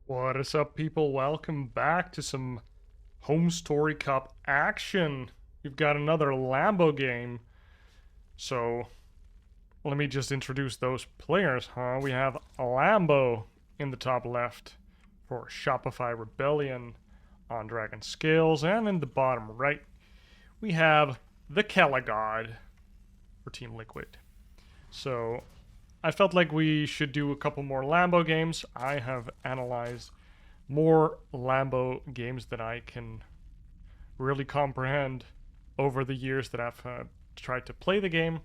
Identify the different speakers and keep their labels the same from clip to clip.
Speaker 1: What is up, people? Welcome back to some Home Story Cup action. We've got another Lambo game. So, let me just introduce those players, huh? We have Lambo in the top left for Shopify Rebellion on Dragon Scales, and in the bottom right, we have the Kelagod for Team Liquid. So, I felt like we should do a couple more Lambo games. I have analyzed more Lambo games than I can really comprehend over the years that I've tried to play the game.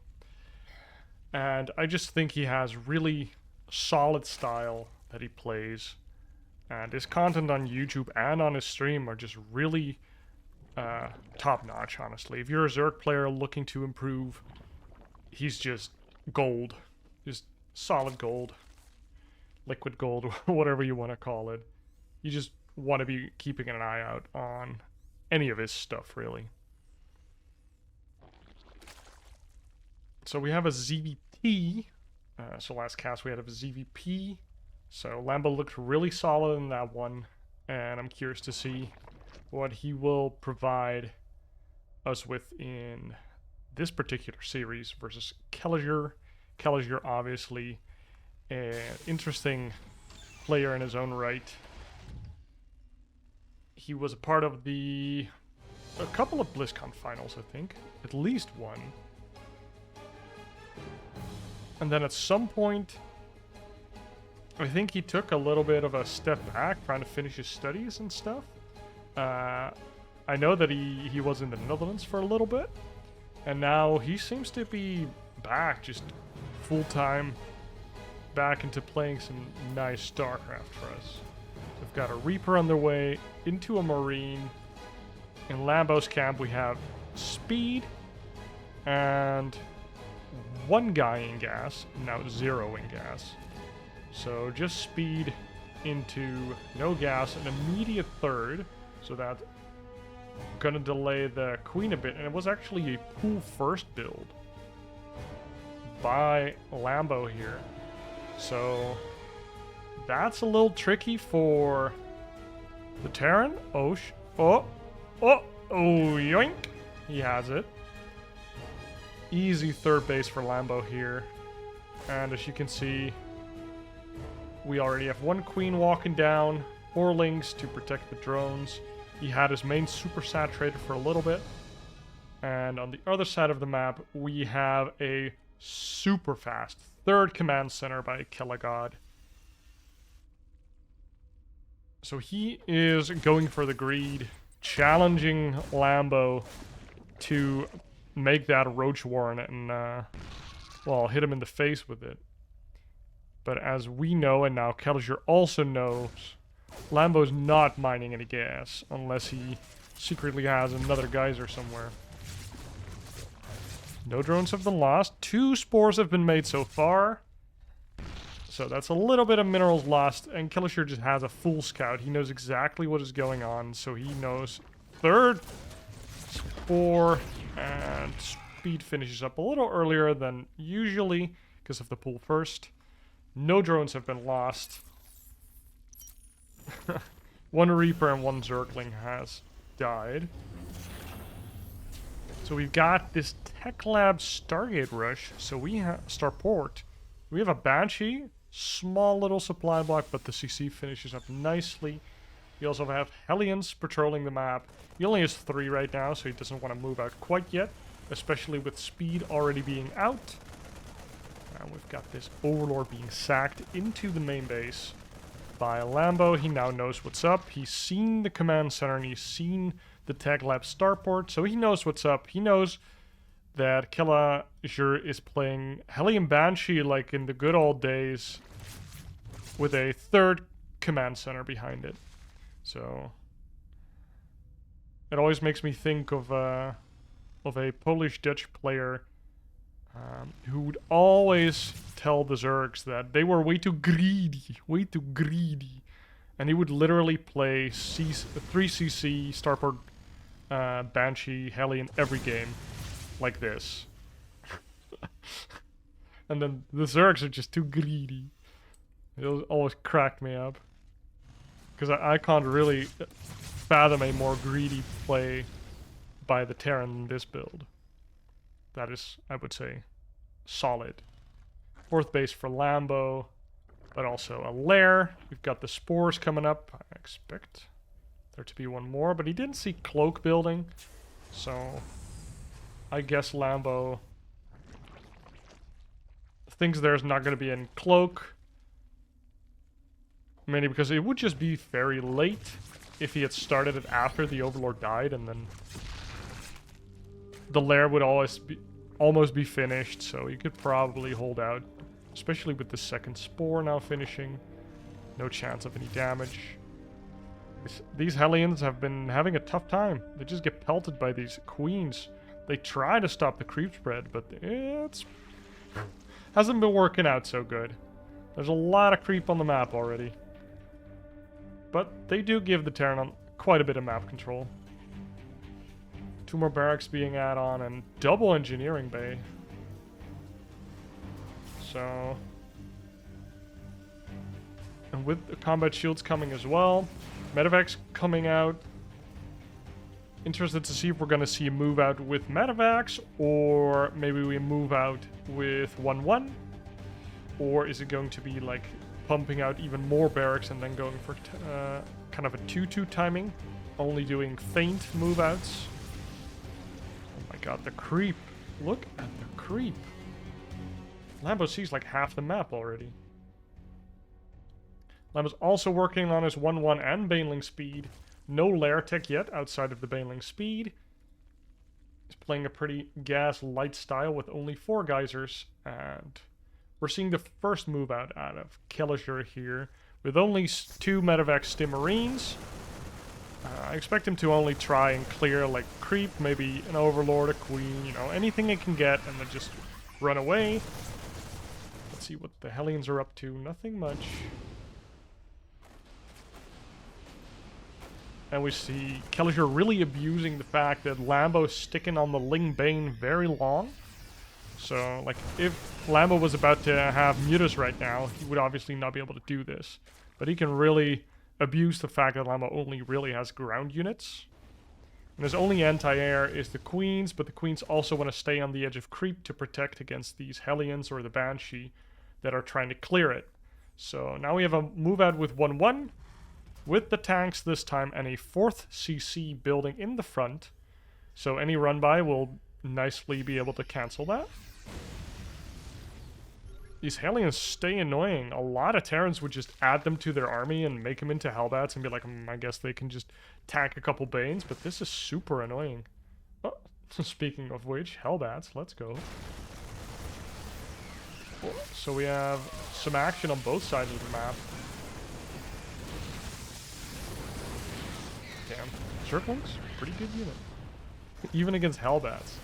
Speaker 1: And I just think he has really solid style that he plays. And his content on YouTube and on his stream are just really top notch, honestly. If you're a Zerg player looking to improve, he's just gold. Just solid gold, liquid gold, whatever you want to call it. You just want to be keeping an eye out on any of his stuff, really. So we have a ZVP. So last cast we had a ZVP. So Lambo looked really solid in that one, and I'm curious to see what he will provide us with in this particular series versus Kelazhur. Kelazhur, obviously, an interesting player in his own right. He was a part of a couple of BlizzCon finals, I think. At least one. And then at some point, I think he took a little bit of a step back, trying to finish his studies and stuff. I know that he was in the Netherlands for a little bit. And now he seems to be back, just full-time, back into playing some nice StarCraft for us. We've got a Reaper on the way, into a Marine. In Lambo's camp we have Speed, and one guy in gas, now 0 in gas. So just Speed into no gas, an immediate third, so that's gonna delay the Queen a bit, and it was actually a pool first build by Lambo here. So that's a little tricky for the Terran. Oh, yoink. He has it. Easy third base for Lambo here. And as you can see, we already have one Queen walking down, 4 links to protect the drones. He had his main super saturated for a little bit. And on the other side of the map, we have a super fast third command center by Kelagod. So he is going for the greed, challenging Lambo to make that Roach Warren and, well, hit him in the face with it. But as we know, and now Kelazhur also knows, Lambo's not mining any gas unless he secretly has another geyser somewhere. No drones have been lost. 2 spores have been made so far. So that's a little bit of minerals lost. And Kelazhur just has a full scout. He knows exactly what is going on. So he knows third spore, and Speed finishes up a little earlier than usually because of the pool first. No drones have been lost. 1 Reaper and 1 Zergling has died. So we've got this Tech Lab Stargate Rush. So we have Starport. We have a Banshee, small little supply block, but the CC finishes up nicely. We also have Hellions patrolling the map. He only has 3 right now, so he doesn't want to move out quite yet, especially with Speed already being out. And we've got this Overlord being sacked into the main base by Lambo. He now knows what's up. He's seen the command center and he's seen the Tech Lab Starport, so he knows what's up. He knows that Kelazhur is playing Hellion Banshee like in the good old days with a third command center behind it. So it always makes me think of a Polish-Dutch player who would always tell the Zergs that they were way too greedy. And he would literally play 3cc Starport Banshee Hellion every game like this. And then the Zergs are just too greedy. It always cracked me up. Because I can't really fathom a more greedy play by the Terran than this build. That is, I would say, solid. Fourth base for Lambo, but also a lair. We've got the spores coming up. I expect there to be one more, but he didn't see cloak building, so I guess Lambo thinks there's not going to be any cloak. Mainly because it would just be very late if he had started it after the Overlord died, and then the lair would almost be finished, so you could probably hold out, especially with the second spore now finishing. No chance of any damage. These Hellions have been having a tough time. They just get pelted by these queens. They try to stop the creep spread, but it's hasn't been working out so good. There's a lot of creep on the map already. But they do give the Terran quite a bit of map control. 2 more barracks being added on and double engineering bay. So, and with the combat shields coming as well, medevacs coming out. Interested to see if we're going to see a move out with medevacs, or maybe we move out with 1-1, or is it going to be like pumping out even more barracks and then going for kind of a 2-2 timing, only doing feint move outs. Oh my god, the creep. Look at the creep. Lambo sees like half the map already. Lambo's also working on his 1-1 and Baneling speed. No lair tech yet outside of the Baneling speed. He's playing a pretty gas light style with only 4 geysers, and we're seeing the first move out of Kelazhur here with only 2 medevac stim marines. I expect him to only try and clear like creep, maybe an overlord, a queen, you know, anything it can get, and then just run away. Let's see what the Hellions are up to. Nothing much. And we see Kelazhur really abusing the fact that Lambo's sticking on the Ling Bane very long. So, like, if Lambo was about to have Mutas right now, he would obviously not be able to do this. But he can really abuse the fact that Lambo only really has ground units. And his only anti-air is the Queens, but the Queens also want to stay on the edge of creep to protect against these Hellions or the Banshee that are trying to clear it. So now we have a move out with 1-1. With the tanks this time and a 4th CC building in the front. So any run by will nicely be able to cancel that. These Hellions stay annoying. A lot of Terrans would just add them to their army and make them into Hellbats and be like, I guess they can just tank a couple Banes, but this is super annoying. Oh, speaking of which, Hellbats, let's go. So we have some action on both sides of the map. Damn. Zerglings? Pretty good unit. Even against Hellbats.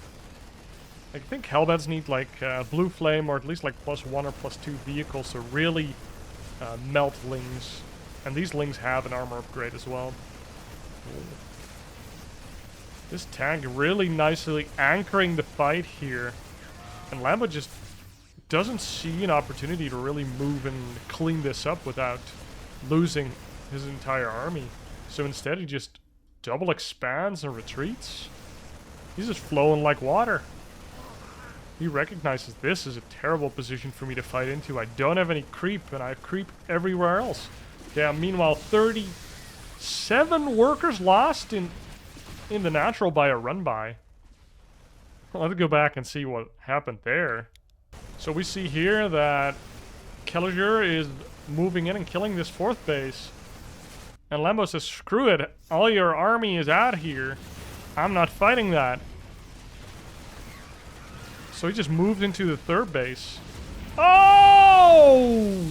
Speaker 1: I think Hellbats need like Blue Flame or at least like +1 or +2 vehicles to really melt Lings. And these Lings have an armor upgrade as well. Ooh. This tank really nicely anchoring the fight here. And Lambo just doesn't see an opportunity to really move and clean this up without losing his entire army. So instead he just double expands and retreats. He's just flowing like water. He recognizes this is a terrible position for me to fight into. I don't have any creep, and I have creep everywhere else. Yeah, meanwhile, 37 workers lost in the natural by a run-by. Well, let's go back and see what happened there. So we see here that Kelazhur is moving in and killing this 4th base. And Lambo says, screw it, all your army is out here. I'm not fighting that. So he just moved into the 3rd base. Oh!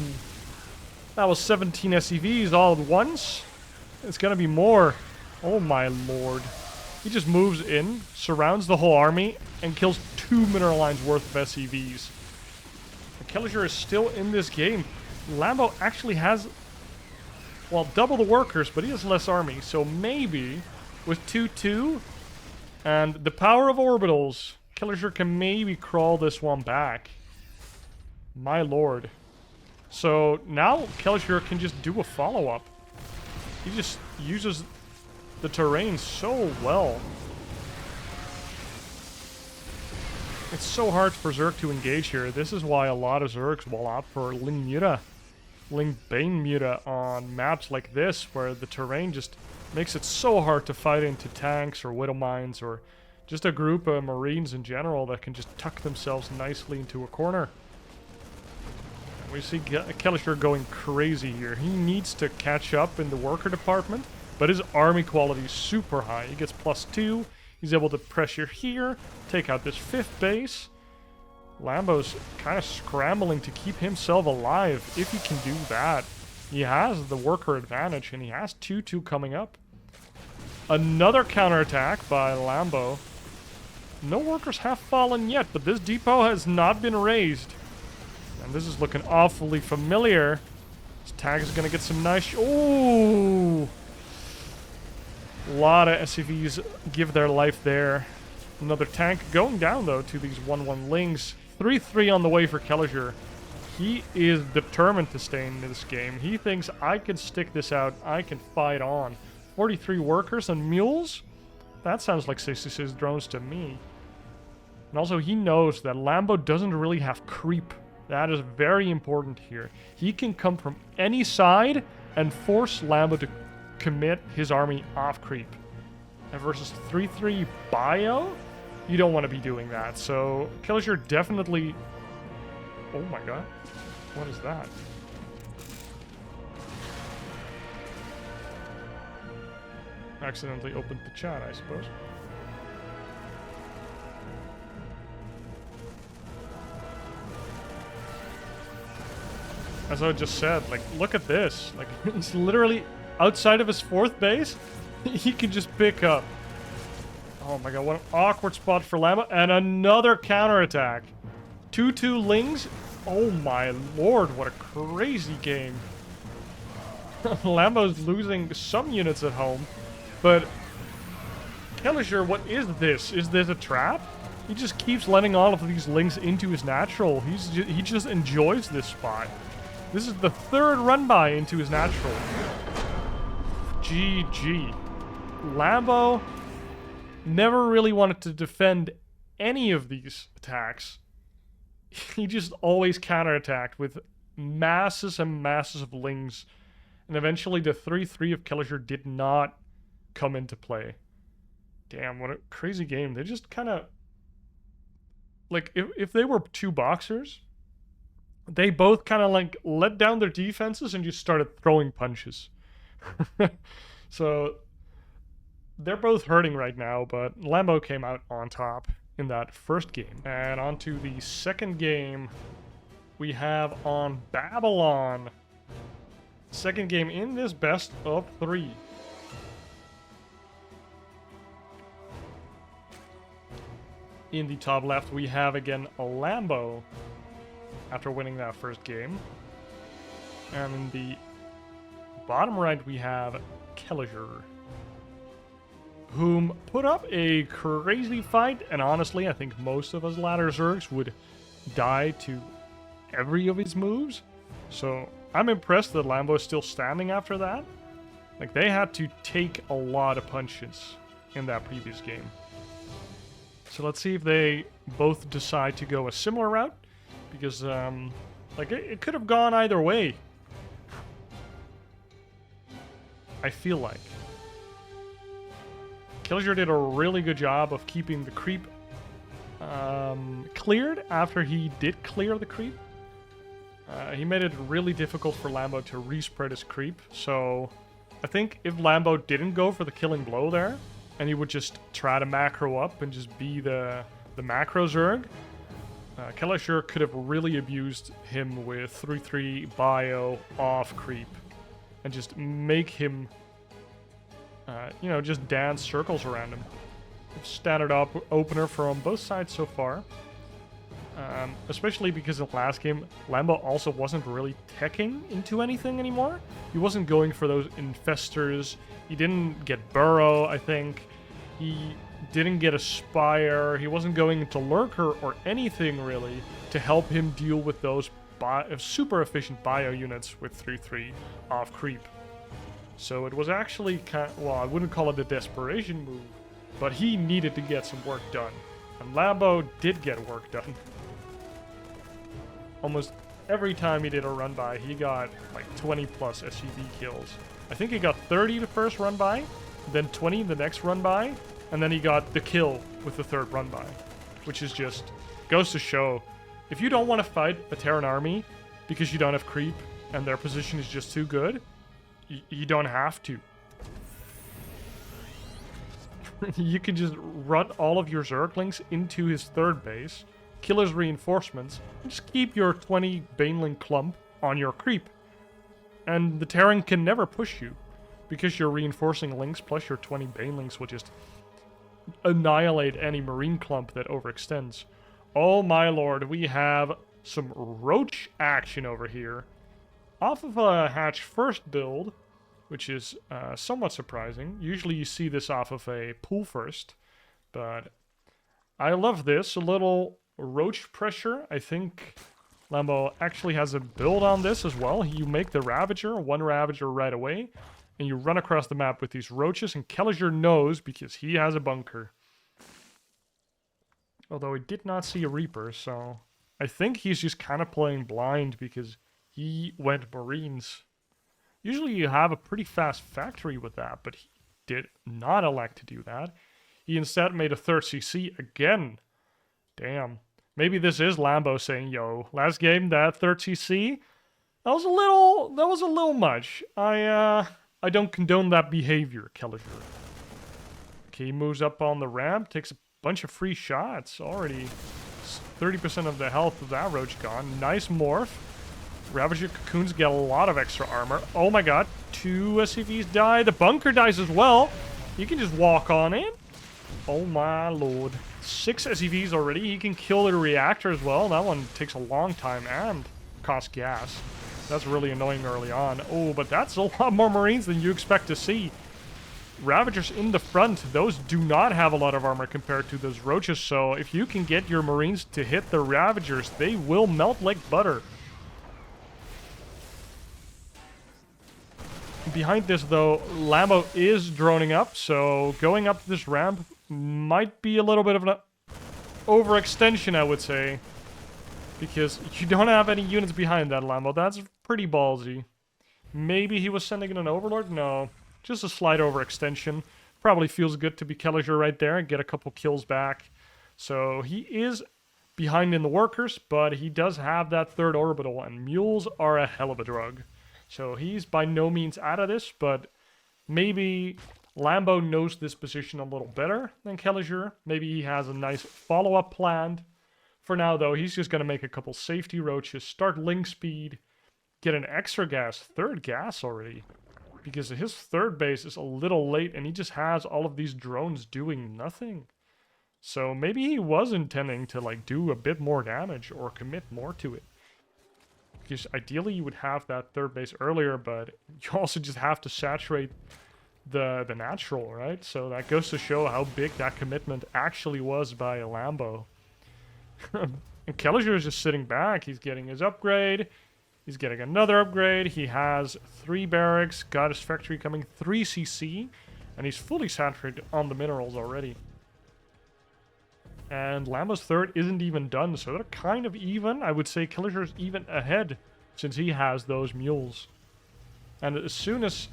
Speaker 1: That was 17 SCVs all at once. It's gonna be more. Oh my lord. He just moves in, surrounds the whole army, and kills 2 mineral lines worth of SCVs. Kelazhur is still in this game. Lambo actually has, well, double the workers, but he has less army. So maybe with 2-2 and the power of orbitals, Kelazhur can maybe crawl this one back. My lord. So now Kelazhur can just do a follow-up. He just uses the terrain so well. It's so hard for Zerg to engage here. This is why a lot of Zergs will opt for Ling Muta, Ling Bane Muta on maps like this, where the terrain just makes it so hard to fight into tanks or Widow Mines or just a group of Marines in general that can just tuck themselves nicely into a corner. And we see Kelazhur going crazy here. He needs to catch up in the worker department, but his army quality is super high. He gets +2. He's able to pressure here, take out this 5th base. Lambo's kind of scrambling to keep himself alive. If he can do that, he has the worker advantage, and he has 2-2 coming up. Another counterattack by Lambo. No workers have fallen yet, but this depot has not been raised. And this is looking awfully familiar. This tag is going to get some nice... Ooh! A lot of SCVs give their life there. Another tank going down, though, to these 1-1 Lings. 3-3 on the way for Kelazhur. He is determined to stay in this game. He thinks, I can stick this out. I can fight on. 43 workers and mules? That sounds like 66 drones to me. And also, he knows that Lambo doesn't really have creep. That is very important here. He can come from any side and force Lambo to commit his army off creep. And versus 3-3 bio, you don't want to be doing that. So Kelazhur definitely... Oh my god. What is that? Accidentally opened the chat, I suppose. As I just said, like, look at this. Like, he's literally outside of his 4th base. He can just pick up. Oh my god, what an awkward spot for Lambo. And another counterattack. 2-2 Lings. Oh my lord, what a crazy game. Lambo's losing some units at home. But Kelazhur, what is this? Is this a trap? He just keeps letting all of these Lings into his natural. He just enjoys this spot. This is the 3rd run-by into his natural. GG. Lambo never really wanted to defend any of these attacks. He just always counterattacked with masses and masses of Lings. And eventually the 3-3 of Kelazhur did not come into play. Damn, what a crazy game. They just kind of... Like, if they were 2 boxers, they both kind of, like, let down their defenses and just started throwing punches. So, they're both hurting right now, but Lambo came out on top in that first game. And on to the second game we have on Babylon. Second game in this best of 3. In the top left, we have again a Lambo after winning that first game. And in the bottom right, we have Kelazhur, whom put up a crazy fight. And honestly, I think most of us ladder Zergs would die to every of his moves. So I'm impressed that Lambo is still standing after that. Like, they had to take a lot of punches in that previous game. So let's see if they both decide to go a similar route. Because, like, it could have gone either way. I feel like. Kelazhur did a really good job of keeping the creep cleared after he did clear the creep. He made it really difficult for Lambo to respread his creep. So I think if Lambo didn't go for the killing blow there, and he would just try to macro up and just be the macro Zerg, Kelazhur could have really abused him with 3-3 bio off creep and just make him, you know, just dance circles around him. Standard opener from both sides so far. Especially because in the last game, Lambo also wasn't really teching into anything anymore. He wasn't going for those infestors. He didn't get Burrow, I think. He didn't get a Spire. He wasn't going into Lurker or anything, really, to help him deal with those super efficient bio units with 3-3 off creep. So it was actually well, I wouldn't call it a desperation move, but he needed to get some work done. And Lambo did get work done. Almost every time he did a run by, he got like 20 plus SCV kills. I think he got 30 the first run by, then 20 the next run by, and then he got the kill with the third run by, which is just goes to show if you don't want to fight a Terran army because you don't have creep and their position is just too good, you don't have to. You can just run all of your Zerglings into his third base, kill his reinforcements, and just keep your 20 Baneling clump on your creep. And the Terran can never push you, because your reinforcing links plus your 20 Banelings will just annihilate any Marine clump that overextends. Oh my lord, we have some roach action over here. Off of a hatch first build, which is somewhat surprising. Usually you see this off of a pool first, but I love this. A little roach pressure. I think Lambo actually has a build on this as well. You make the Ravager, one Ravager right away, and you run across the map with these roaches, and Kelazhur knows because he has a bunker. Although he did not see a Reaper, so I think he's just kind of playing blind because he went Marines. Usually you have a pretty fast factory with that, but he did not elect to do that. He instead made a third CC again. Damn. Maybe this is Lambo saying, yo, last game, that third CC, that was a little much. I don't condone that behavior, Kelazhur. Okay, he moves up on the ramp, takes a bunch of free shots. Already 30% of the health of that roach gone. Nice morph. Ravager Cocoons get a lot of extra armor. Oh my god, 2 SCVs die. The bunker dies as well. You can just walk on in. Oh my lord. 6 SCVs already. He can kill the reactor as well. That one takes a long time and costs gas. That's really annoying early on. Oh, but that's a lot more Marines than you expect to see. Ravagers in the front, those do not have a lot of armor compared to those roaches, so if you can get your Marines to hit the Ravagers, they will melt like butter. Behind this, though, Lambo is droning up, so going up this ramp might be a little bit of an overextension, I would say. Because you don't have any units behind that, Lambo. That's pretty ballsy. Maybe he was sending in an Overlord? No. Just a slight overextension. Probably feels good to be Kelazhur right there and get a couple kills back. So he is behind in the workers, but he does have that third orbital, and mules are a hell of a drug. So he's by no means out of this, but maybe Lambo knows this position a little better than Kelazhur. Maybe he has a nice follow-up planned. For now, though, he's just going to make a couple safety roaches, start link speed, get an extra gas, third gas already. Because his third base is a little late, and he just has all of these drones doing nothing. So maybe he was intending to, like, do a bit more damage or commit more to it. Because ideally you would have that third base earlier, but you also just have to saturate the natural, right? So that goes to show how big that commitment actually was by a Lambo. And Kelazhur is just sitting back. He's getting his upgrade. He's getting another upgrade. He has 3 barracks, got his factory coming, 3 CC, and he's fully saturated on the minerals already. And Lambo's third isn't even done, so they're kind of even. I would say Kelazhur's even ahead, since he has those mules. And as soon as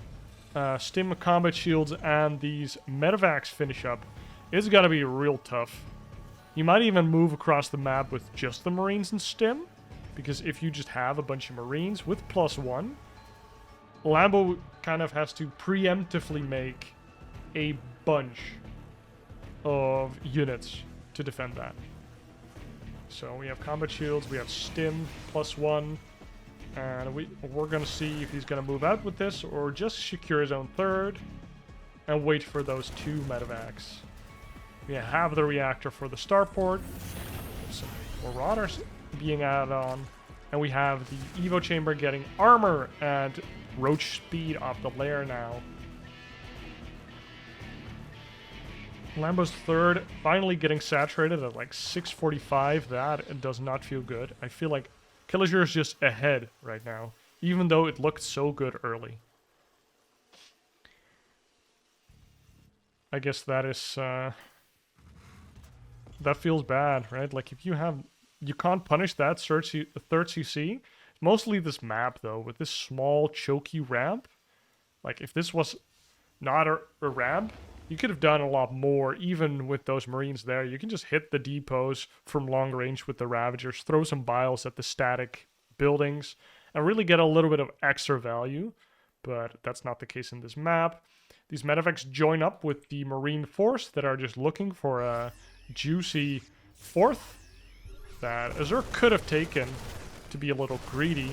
Speaker 1: Stim combat shields and these medevacs finish up, it's gonna be real tough. You might even move across the map with just the Marines and Stim, because if you just have a bunch of Marines with +1, Lambo kind of has to preemptively make a bunch of units to defend that. So we have combat shields, we have Stim +1, and we're gonna see if he's gonna move out with this or just secure his own third and wait for those 2 medevacs. We have the reactor for the starport, some Marauders being added on, and we have the Evo chamber getting armor and roach speed off the lair now. Lambo's third finally getting saturated at like 645. That does not feel good. I feel like Kelazhur is just ahead right now, even though it looked so good early. I guess that is, that feels bad, right? Like, if you have, you can't punish that third CC. Mostly this map, though, with this small, choky ramp. Like, if this was not a ramp, you could have done a lot more, even with those Marines there. You can just hit the depots from long range with the Ravagers, throw some biles at the static buildings, and really get a little bit of extra value. But that's not the case in this map. These medevacs join up with the Marine force that are just looking for a juicy fourth that Zerg could have taken to be a little greedy.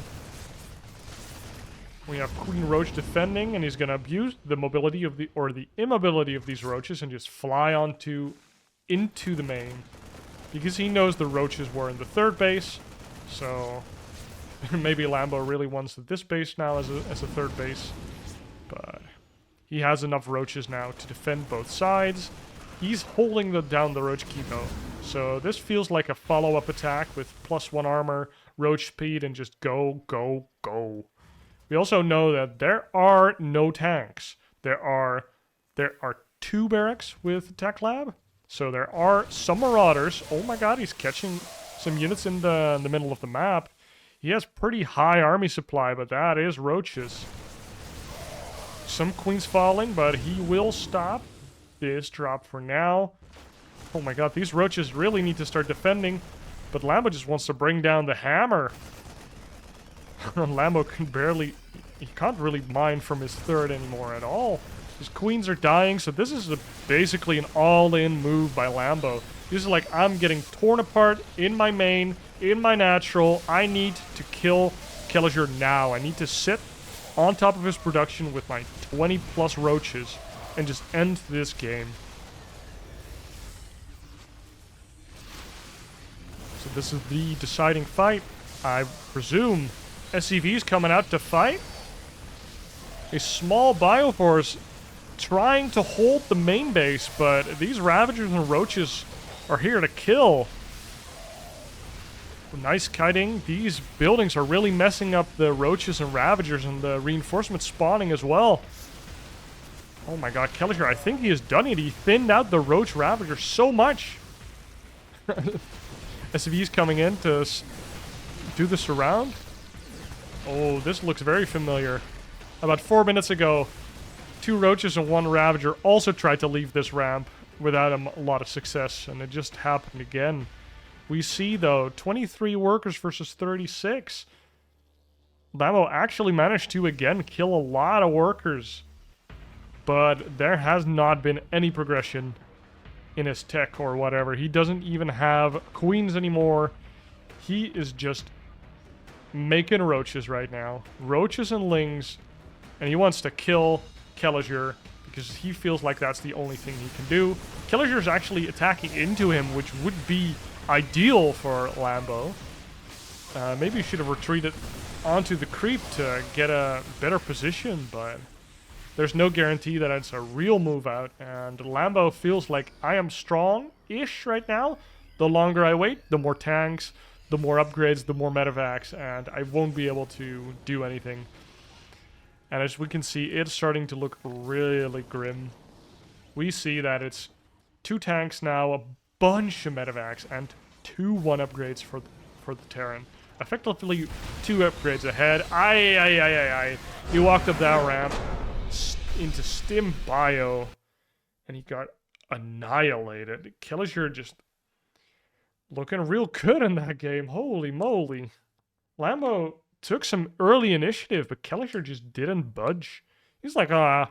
Speaker 1: We have Queen Roach defending, and he's going to abuse the mobility of the immobility of these roaches and just fly into the main. Because he knows the roaches were in the third base, so maybe Lambo really wants this base now as a third base. But he has enough roaches now to defend both sides. He's holding down the roach chemo. So this feels like a follow-up attack with +1 armor, roach speed, and just go, go, go. We also know that there are no tanks. There are 2 barracks with Tech Lab. So there are some marauders. Oh my god, he's catching some units in the middle of the map. He has pretty high army supply, but that is roaches. Some queens falling, but he will stop this drop for now. Oh my god, these roaches really need to start defending. But Lambo just wants to bring down the hammer. Lambo can barely... He can't really mine from his third anymore at all. His queens are dying, so this is basically an all-in move by Lambo. This is like, I'm getting torn apart in my main, in my natural. I need to kill Kelazhur now. I need to sit on top of his production with my 20+ roaches and just end this game. So this is the deciding fight. I presume SCV's coming out to fight. A small Bioforce trying to hold the main base, but these Ravagers and Roaches are here to kill. Nice kiting. These buildings are really messing up the Roaches and Ravagers, and the reinforcements spawning as well. Oh my god, Kelazhur, I think he has done it. He thinned out the Roach Ravager so much. SCV's coming in to do the surround. Oh, this looks very familiar. About 4 minutes ago, 2 Roaches and 1 Ravager also tried to leave this ramp without a lot of success, and it just happened again. We see, though, 23 workers versus 36. Lambo actually managed to, again, kill a lot of workers. But there has not been any progression in his tech or whatever. He doesn't even have queens anymore. He is just making roaches right now. Roaches and lings. And he wants to kill Kelazhur because he feels like that's the only thing he can do. Kelazhur is actually attacking into him, which would be ideal for Lambo. Maybe he should have retreated onto the creep to get a better position, but there's no guarantee that it's a real move out. And Lambo feels like I am strong-ish right now. The longer I wait, the more tanks, the more upgrades, the more medevacs, and I won't be able to do anything. And as we can see, it's starting to look really grim. We see that it's 2 tanks now, a bunch of medevacs, and 2 1-upgrades for the Terran. Effectively 2 upgrades ahead. Aye. He walked up that ramp into Stim Bio, and he got annihilated. Kelazhur just looking real good in that game. Holy moly. Lambo took some early initiative, but Kelazhur just didn't budge. He's like, I've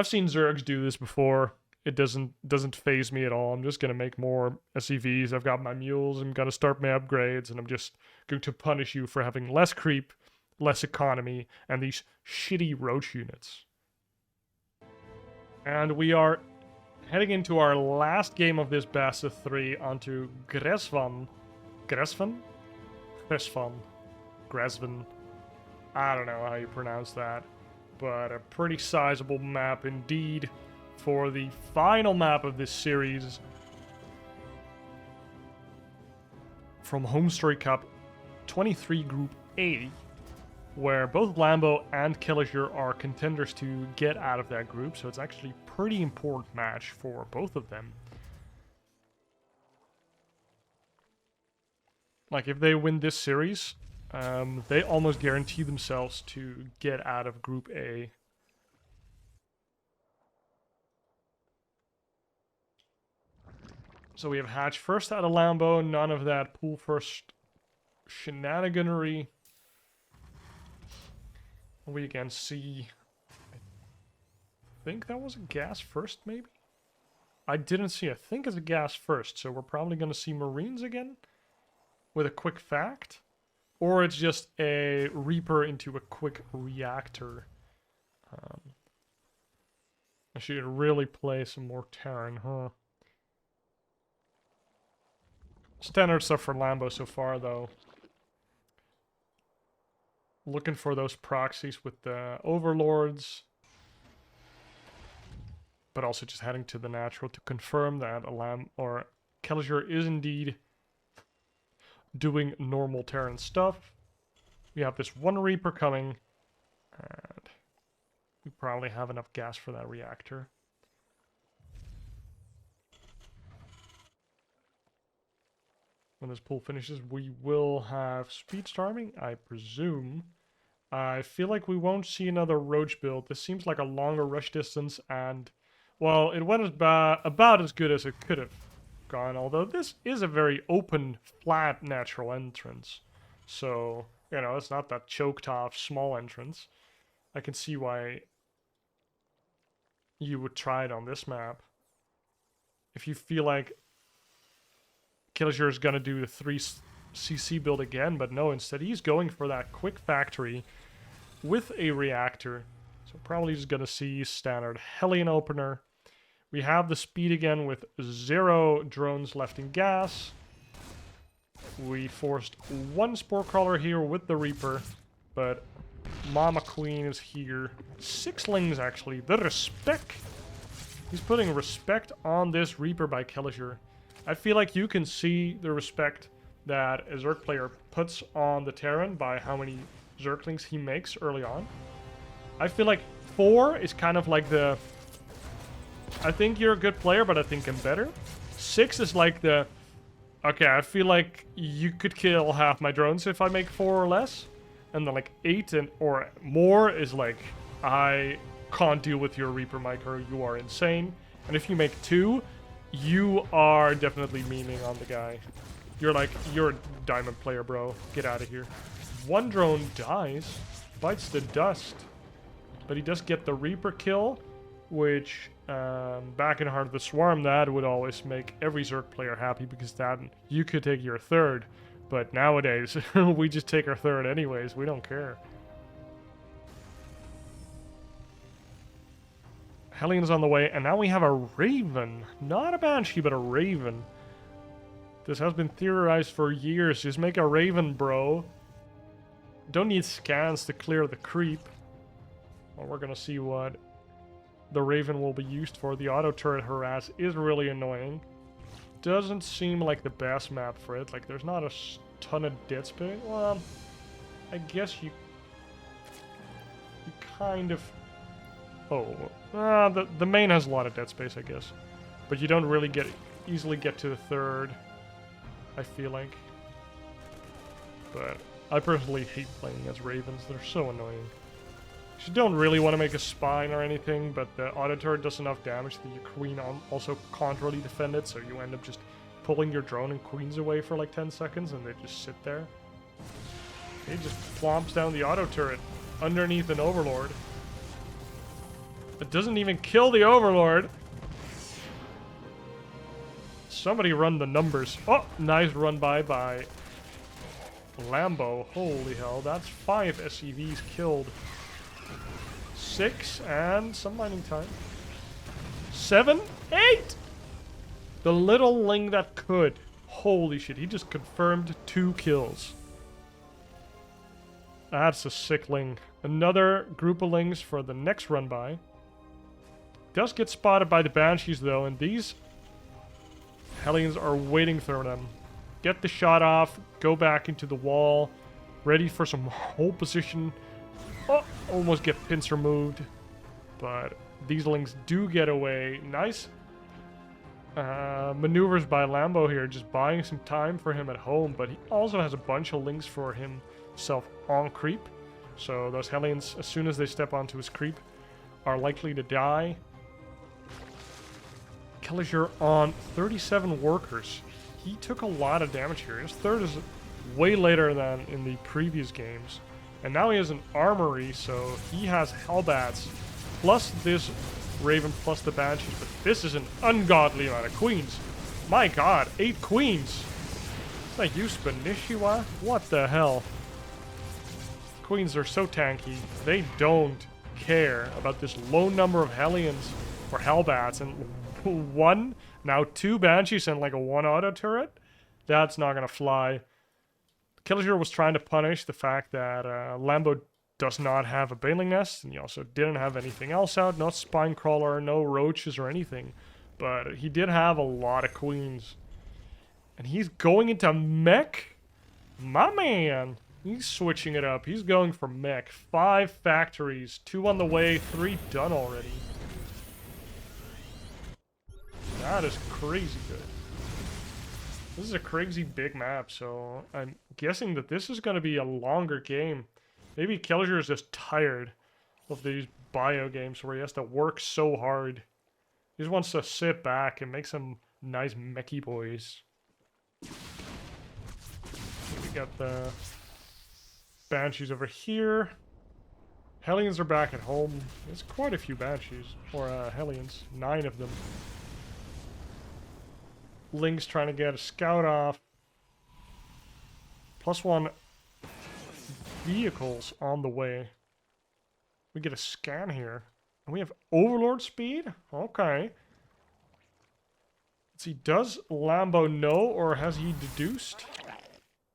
Speaker 1: seen Zergs do this before. It doesn't phase me at all. I'm just gonna make more SCVs. I've got my mules. I'm gonna start my upgrades, and I'm just going to punish you for having less creep, less economy, and these shitty roach units. And we are heading into our last game of this best of 3 onto Gresvan. Gresvan? Gresvan. I don't know how you pronounce that, but a pretty sizable map indeed for the final map of this series from HomeStoryCup 23 Group A. where both Lambo and Kelazhur are contenders to get out of that group, so it's actually a pretty important match for both of them. Like, if they win this series, they almost guarantee themselves to get out of Group A. So we have Hatch first out of Lambo, none of that pool first shenaniganery. We again see, I think that was a gas first, maybe? I didn't see, I think it's a gas first, so we're probably going to see Marines again with a quick fact. Or it's just a Reaper into a quick reactor. I should really play some more Terran, huh? Standard stuff for Lambo so far, though. Looking for those proxies with the overlords. But also just heading to the natural to confirm that Kelazhur is indeed doing normal Terran stuff. We have this one Reaper coming. And we probably have enough gas for that reactor. When this pool finishes, we will have speed storming, I presume. I feel like we won't see another Roach build. This seems like a longer rush distance, and, well, it went about as good as it could have gone, although this is a very open, flat, natural entrance. So, you know, it's not that choked off small entrance. I can see why you would try it on this map. If you feel like Kelazhur is going to do the 3cc build again, but no, instead he's going for that quick factory with a reactor. So probably just going to see standard Hellion opener. We have the speed again with 0 drones left in gas. We forced 1 Spore Crawler here with the Reaper, but Mama Queen is here. 6 lings actually. The respect. He's putting respect on this Reaper by Kelazhur. I feel like you can see the respect that a Zerg player puts on the Terran by how many Zerglings he makes early on. I feel like 4 is kind of like the... I think you're a good player, but I think I'm better. 6 is like the... Okay, I feel like you could kill half my drones if I make 4 or less. And then like 8 or more is like, I can't deal with your Reaper micro, you are insane. And if you make 2... you are definitely memeing on the guy. You're like, you're a diamond player, bro. Get out of here. 1 drone dies, bites the dust. But he does get the Reaper kill, which, back in Heart of the Swarm, that would always make every Zerg player happy, because that, you could take your 3rd. But nowadays, we just take our 3rd anyways. We don't care. Hellion's on the way, and now we have a Raven. Not a Banshee, but a Raven. This has been theorized for years. Just make a Raven, bro. Don't need scans to clear the creep. Well, we're gonna see what the Raven will be used for. The auto turret harass is really annoying. Doesn't seem like the best map for it. Like, there's not a ton of dead space. Well, I guess you kind of... Oh, the main has a lot of dead space, I guess. But you don't really easily get to the 3rd, I feel like. But I personally hate playing as Ravens. They're so annoying. You don't really want to make a spine or anything, but the auto turret does enough damage that your queen also can't really defend it, so you end up just pulling your drone and queens away for like 10 seconds, and they just sit there. He just plomps down the auto turret underneath an Overlord. It doesn't even kill the Overlord. Somebody run the numbers. Oh, nice run by Lambo. Holy hell, that's 5 SCVs killed. 6 and some mining time. 7, 8! The little ling that could. Holy shit, he just confirmed 2 kills. That's a sick ling. Another group of lings for the next run by. Does get spotted by the Banshees though, and these Hellions are waiting for them. Get the shot off, go back into the wall. ready for some hold position. Oh, almost get pincer moved. But these lings do get away. Nice maneuvers by Lambo here, just buying some time for him at home. But he also has a bunch of lings for himself on creep. So those Hellions, as soon as they step onto his creep, are likely to die. Kelazhur on 37 workers. He took a lot of damage here. His third is way later than in the previous games. And now he has an armory, so he has Hellbats, plus this Raven, plus the Banshees. But this is an ungodly amount of queens. My god, 8 queens! Is that you, Spanishiwa? What the hell? Queens are so tanky. They don't care about this low number of Hellions or Hellbats. And one, now 2 Banshees and like a 1 auto turret? That's not gonna fly. Kelazhur was trying to punish the fact that Lambo does not have a Baneling Nest, and he also didn't have anything else out, no Spine Crawler, no Roaches or anything. But he did have a lot of queens. And he's going into mech? My man! He's switching it up. He's going for mech. 5 factories, 2 on the way, 3 done already. That is crazy good. This is a crazy big map, so I'm guessing that this is going to be a longer game. Maybe Kelazhur is just tired of these bio games where he has to work so hard. He just wants to sit back and make some nice mechy boys. We got the Banshees over here. Hellions are back at home. There's quite a few Banshees, or Hellions, 9 of them. Link's trying to get a scout off. +1 vehicles on the way. We get a scan here. And we have Overlord speed? Okay. Let's see, does Lambo know, or has he deduced?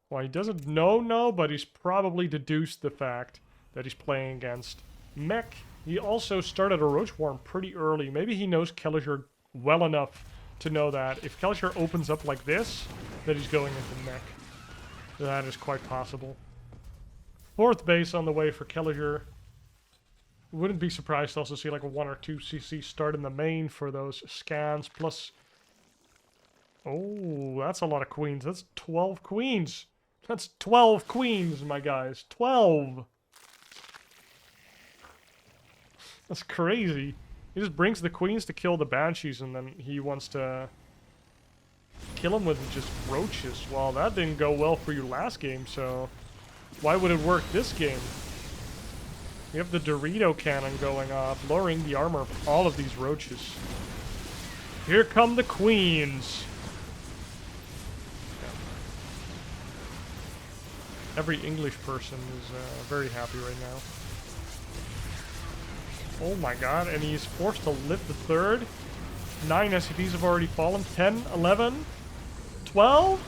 Speaker 1: Well, he doesn't know, but he's probably deduced the fact that he's playing against mech. He also started a Roach Swarm pretty early. Maybe he knows Kelazhur well enough to know that if Kelazhur opens up like this, that he's going into mech. That is quite possible. 4th base on the way for Kelazhur. Wouldn't be surprised to also see like a 1 or 2 CC start in the main for those scans, plus... Oh, that's a lot of queens. That's 12 queens. That's 12 queens, my guys. 12! That's crazy. He just brings the queens to kill the Banshees, and then he wants to kill them with just roaches. Well, that didn't go well for you last game, so why would it work this game? We have the Dorito cannon going off, lowering the armor of all of these roaches. Here come the queens! Every English person is very happy right now. Oh my god, and he's forced to lift the 3rd. 9 SCPs have already fallen. 10, 11, 12?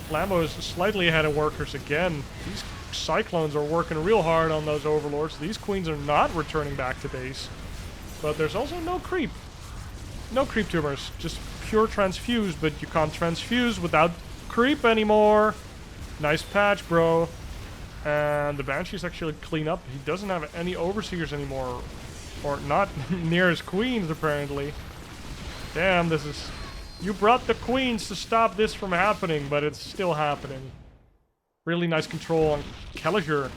Speaker 1: Lambo is slightly ahead of workers again. These Cyclones are working real hard on those Overlords. These Queens are not returning back to base. But there's also no creep. No creep tumors. Just pure transfuse, but you can't transfuse without creep anymore. Nice patch, bro. And the Banshees actually clean up. He doesn't have any Overseers anymore. Or not near his Queens, apparently. Damn, this is... You brought the Queens to stop this from happening, but it's still happening. Really nice control on Kelazhur.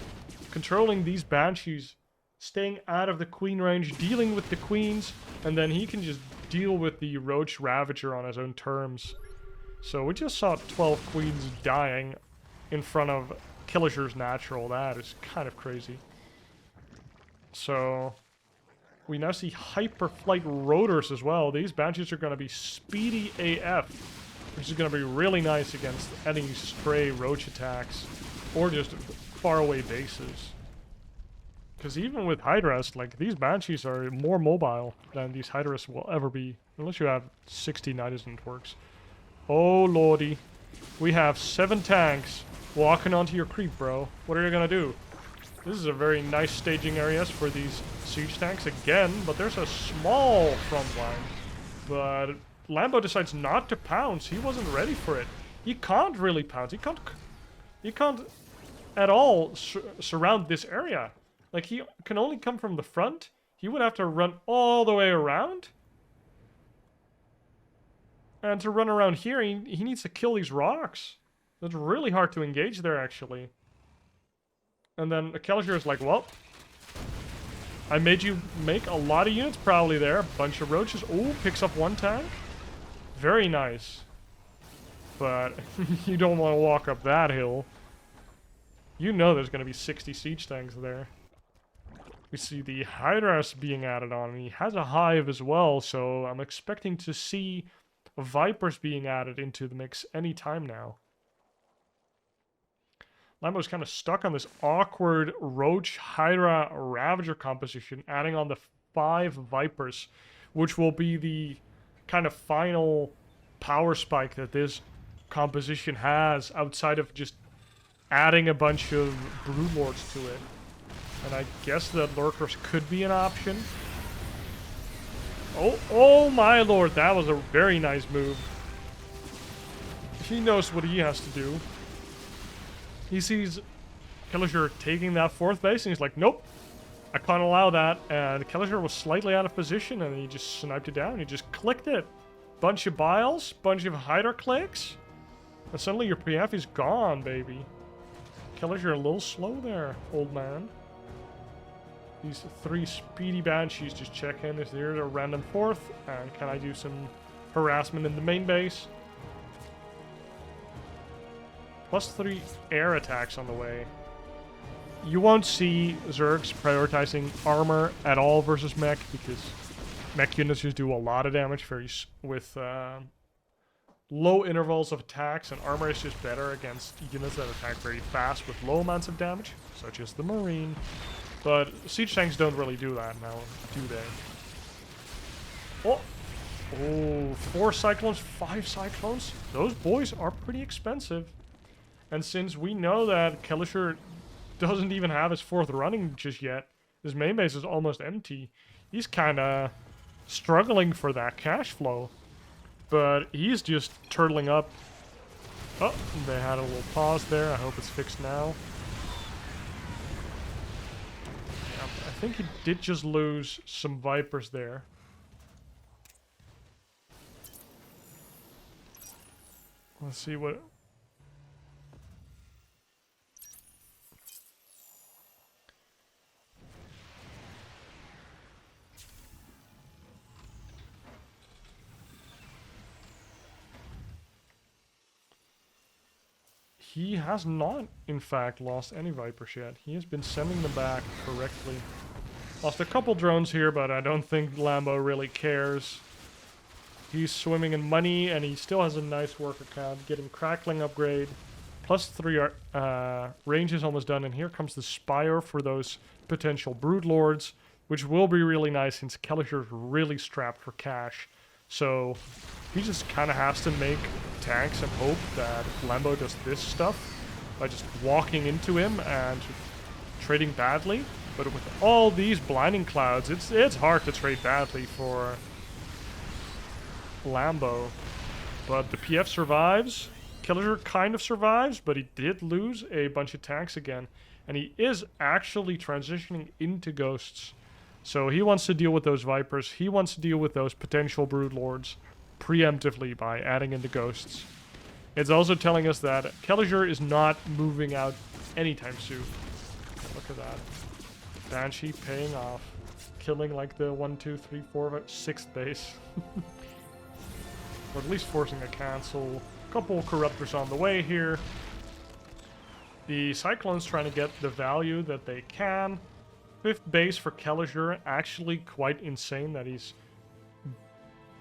Speaker 1: Controlling these Banshees. Staying out of the Queen range, dealing with the Queens, and then he can just deal with the Roach Ravager on his own terms. So we just saw 12 Queens dying in front of Kelazhur's natural. That is kind of crazy. So we now see Hyperflight Rotors as well. These Banshees are going to be speedy AF, which is going to be really nice against any stray Roach attacks or just faraway bases. Because even with Hydras, like, these Banshees are more mobile than these Hydras will ever be. Unless you have 60 Night Works. Oh lordy. We have 7 tanks walking onto your creep, bro. What are you gonna do? This is a very nice staging areas for these siege tanks again, but there's a small front line. But Lambo decides not to pounce. He wasn't ready for it. He can't really pounce. He can't You can't at all surround this area. Like, he can only come from the front. He would have to run all the way around. And to run around here, he needs to kill these rocks. It's really hard to engage there, actually. And then Kelazhur is like, well, I made you make a lot of units probably there. A bunch of roaches. Oh, picks up one tank. Very nice. But you don't want to walk up that hill. You know there's going to be 60 siege tanks there. We see the Hydras being added on, and he has a hive as well, so I'm expecting to see Vipers being added into the mix anytime now. Lambo's kind of stuck on this awkward Roach Hydra Ravager composition, adding on the 5 Vipers, which will be the kind of final power spike that this composition has, outside of just adding a bunch of Broodlords to it. And I guess that Lurkers could be an option. Oh my lord, that was a very nice move. He knows what he has to do. He sees Kelazhur taking that 4th base, and he's like, nope, I can't allow that. And Kelazhur was slightly out of position, and he just sniped it down. He just clicked it. Bunch of Biles, bunch of Hydra clicks, and suddenly your PF is gone, baby. Kelazhur a little slow there, old man. These 3 speedy banshees just check in. Is there a random 4th? And can I do some harassment in the main base? +3 air attacks on the way. You won't see Zergs prioritizing armor at all versus mech, because mech units just do a lot of damage with low intervals of attacks, and armor is just better against units that attack very fast with low amounts of damage, such as the Marine. But siege tanks don't really do that now, do they? Oh, 4 Cyclones, 5 Cyclones? Those boys are pretty expensive. And since we know that Kelazhur doesn't even have his 4th running just yet, his main base is almost empty, he's kind of struggling for that cash flow. But he's just turtling up. Oh, they had a little pause there. I hope it's fixed now. I think he did just lose some Vipers there. Let's see what... He has not, in fact, lost any Vipers yet. He has been sending them back correctly. Lost a couple drones here, but I don't think Lambo really cares. He's swimming in money, and he still has a nice worker count. Getting Crackling upgrade. +3 range is almost done, and here comes the Spire for those potential Broodlords, which will be really nice since Kelazhur's really strapped for cash. So he just kind of has to make tanks and hope that Lambo does this stuff by just walking into him and trading badly. But with all these blinding clouds, it's hard to trade badly for Lambo. But the PF survives. Kelazhur kind of survives, but he did lose a bunch of tanks again. And he is actually transitioning into Ghosts. So he wants to deal with those Vipers. He wants to deal with those potential Broodlords preemptively by adding in the Ghosts. It's also telling us that Kelazhur is not moving out anytime soon. Look at that. Banshee paying off. Killing like the 1, 2, 3, 4, 6th base. Or at least forcing a cancel. Couple Corruptors on the way here. The Cyclones trying to get the value that they can. 5th base for Kelazhur, actually quite insane that he's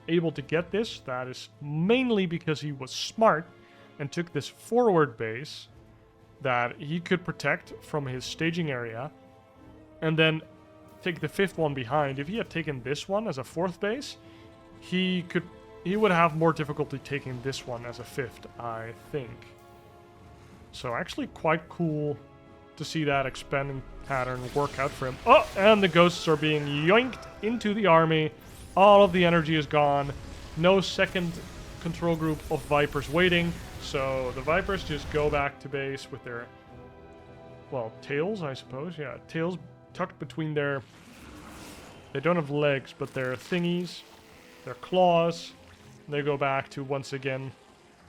Speaker 1: able to get this. That is mainly because he was smart and took this forward base that he could protect from his staging area and then take the 5th one behind. If he had taken this one as a 4th base, he would have more difficulty taking this one as a 5th, I think. So actually quite cool to see that expanding pattern work out for him. Oh, and the Ghosts are being yoinked into the army. All of the energy is gone. No second control group of Vipers waiting. So the Vipers just go back to base with their, well, tails, I suppose. Yeah, tails tucked between their, they don't have legs, but their thingies, their claws. They go back to once again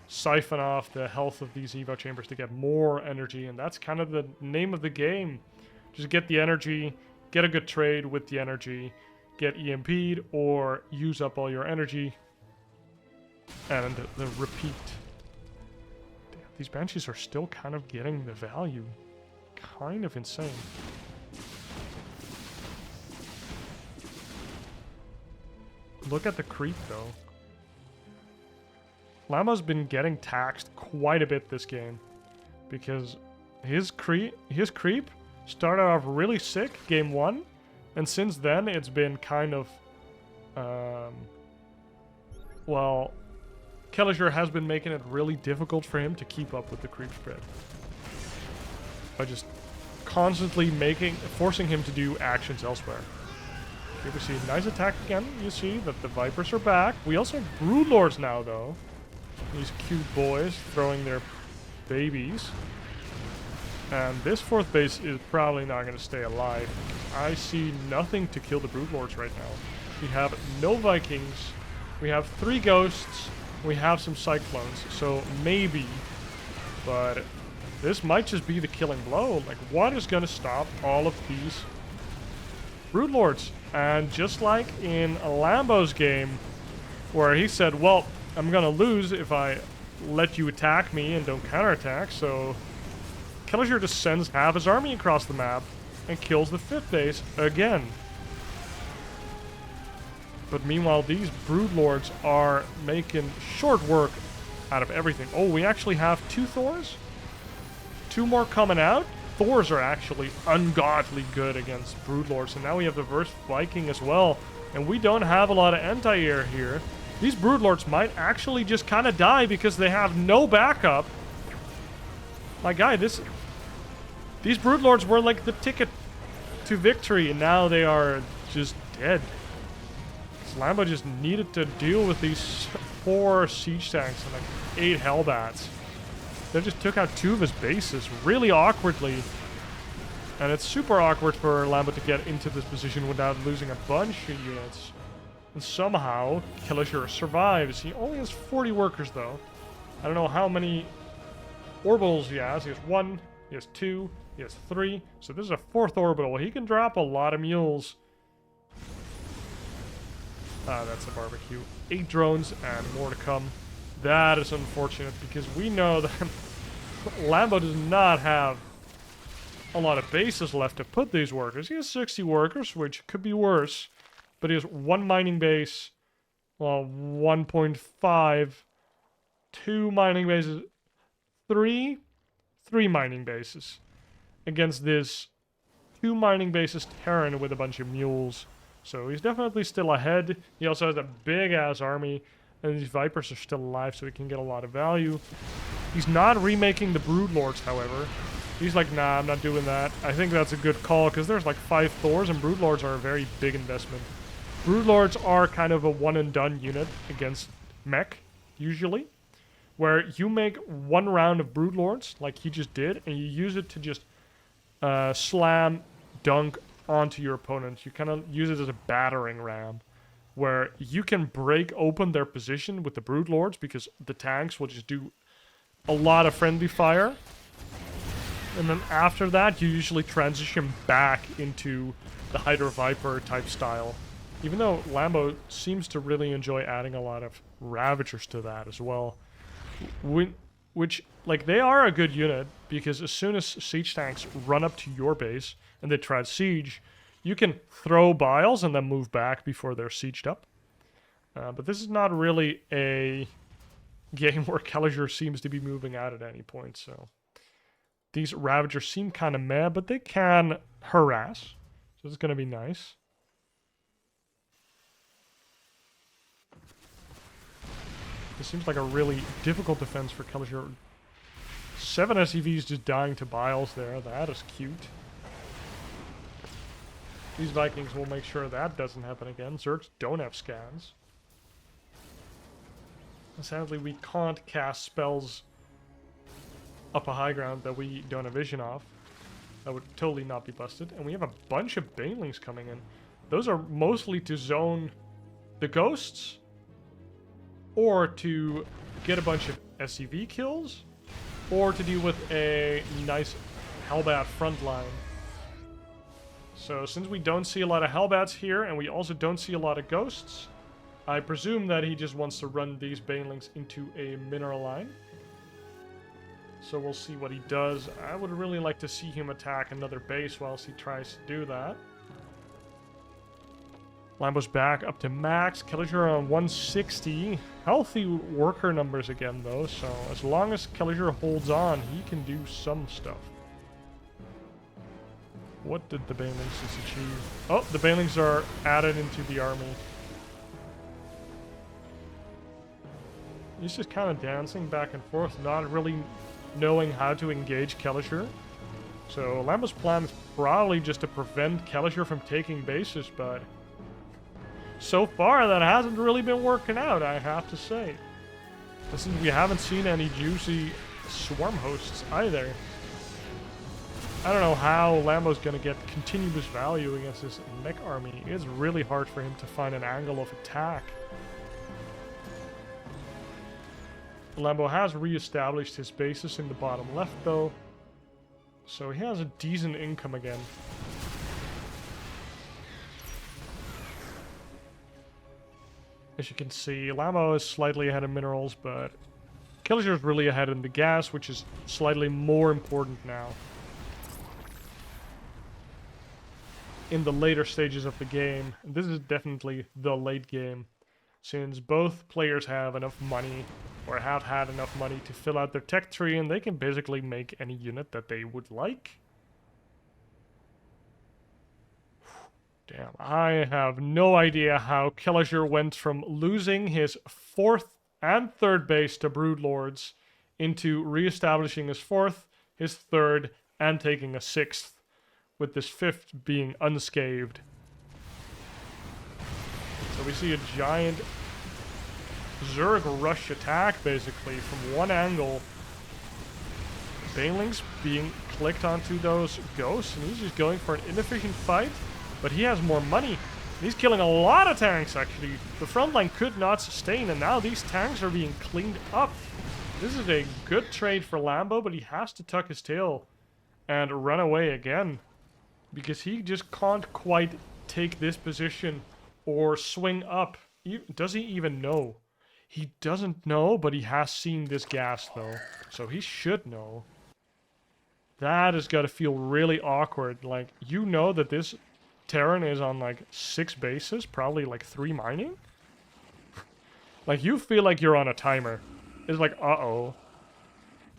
Speaker 1: siphon off the health of these Evo chambers to get more energy, and that's kind of the name of the game. Just get the energy, get a good trade with the energy, get EMP'd, or use up all your energy, and the repeat. Damn, these Banshees are still kind of getting the value. Kind of insane. Look at the creep, though. Lambo's been getting taxed quite a bit this game, because his creep started off really sick game 1, and since then it's been kind of, well, Kelazhur has been making it really difficult for him to keep up with the creep spread by just constantly forcing him to do actions elsewhere. Here we see a nice attack again. You see that the Vipers are back. We also have Broodlords now, though. These cute boys throwing their babies. And this 4th base is probably not going to stay alive. I see nothing to kill the Broodlords right now. We have no Vikings. We have 3 Ghosts. We have some Cyclones. So maybe. But this might just be the killing blow. Like, what is going to stop all of these Broodlords? And just like in a Lambo's game, where he said, well, I'm gonna lose if I let you attack me and don't counterattack, so Kelazhur just sends half his army across the map and kills the 5th base again. But meanwhile, these Broodlords are making short work out of everything. Oh, we actually have 2 Thors? 2 more coming out? Thors are actually ungodly good against Broodlords, and now we have the Verse Viking as well, and we don't have a lot of anti-air here. These Broodlords might actually just kind of die because they have no backup. My guy, these Broodlords were like the ticket to victory, and now they are just dead. Lambo just needed to deal with these 4 siege tanks and like 8 Hellbats. They just took out 2 of his bases really awkwardly. And it's super awkward for Lambo to get into this position without losing a bunch of units. And somehow, Kelazhur survives. He only has 40 workers, though. I don't know how many orbitals he has. He has 1, he has 2, he has 3. So this is a 4th orbital. He can drop a lot of mules. Ah, that's a barbecue. 8 drones and more to come. That is unfortunate because we know that Lambo does not have a lot of bases left to put these workers. He has 60 workers, which could be worse. But he has 1 mining base, well, 1.5, 2 mining bases, 3 mining bases against this 2 mining bases Terran with a bunch of mules. So he's definitely still ahead. He also has a big-ass army, and these Vipers are still alive, so he can get a lot of value. He's not remaking the Broodlords, however. He's like, nah, I'm not doing that. I think that's a good call, because there's like 5 Thors, and Broodlords are a very big investment. Broodlords are kind of a one-and-done unit against mech, usually, where you make 1 round of Broodlords, like he just did, and you use it to just slam, dunk onto your opponent. You kind of use it as a battering ram, where you can break open their position with the Broodlords, because the tanks will just do a lot of friendly fire. And then after that, you usually transition back into the Hydra Viper type style. Even though Lambo seems to really enjoy adding a lot of Ravagers to that as well. Which, like, they are a good unit, because as soon as siege tanks run up to your base and they try to siege, you can throw biles and then move back before they're sieged up. But this is not really a game where Kelazhur seems to be moving out at any point, so these Ravagers seem kind of meh, but they can harass, so it's going to be nice. This seems like a really difficult defense for Kelazhur. 7 SCVs just dying to biles there. That is cute. These Vikings will make sure that doesn't happen again. Zergs don't have scans. Sadly, we can't cast spells up a high ground that we don't have vision of. That would totally not be busted. And we have a bunch of banelings coming in. Those are mostly to zone the ghosts, or to get a bunch of SCV kills, or to deal with a nice Hellbat front line. So since we don't see a lot of Hellbats here, and we also don't see a lot of ghosts, I presume that he just wants to run these banelings into a mineral line. So we'll see what he does. I would really like to see him attack another base whilst he tries to do that. Lambo's back up to max. Kelazhur on 160. Healthy worker numbers again, though. So as long as Kelazhur holds on, he can do some stuff. What did the banelings just achieve? Oh, the banelings are added into the army. He's just kind of dancing back and forth, not really knowing how to engage Kelazhur. So Lambo's plan is probably just to prevent Kelazhur from taking bases, but so far that hasn't really been working out, I have to say. Since we haven't seen any juicy swarm hosts either. I don't know how Lambo's gonna get continuous value against this mech army. It's really hard for him to find an angle of attack. Lambo has re-established his bases in the bottom left though, so he has a decent income again. As you can see, Lambo is slightly ahead of minerals, but Kelazhur is really ahead in the gas, which is slightly more important now. In the later stages of the game, this is definitely the late game, since both players have enough money, or have had enough money to fill out their tech tree, and they can basically make any unit that they would like. Damn, I have no idea how Kelazhur went from losing his 4th and 3rd base to Broodlords into re-establishing his 4th, his 3rd, and taking a 6th, with this 5th being unscathed. So we see a giant Zerg rush attack, basically, from one angle. Banelings being clicked onto those ghosts, and he's just going for an inefficient fight. But he has more money. He's killing a lot of tanks, actually. The front line could not sustain, and now these tanks are being cleaned up. This is a good trade for Lambo, but he has to tuck his tail and run away again, because he just can't quite take this position or swing up. Does he even know? He doesn't know, but he has seen this gas, though. So he should know. That has got to feel really awkward. Like, you know that this Terran is on, like, 6 bases, probably, like, 3 mining? Like, you feel like you're on a timer. It's like, uh-oh.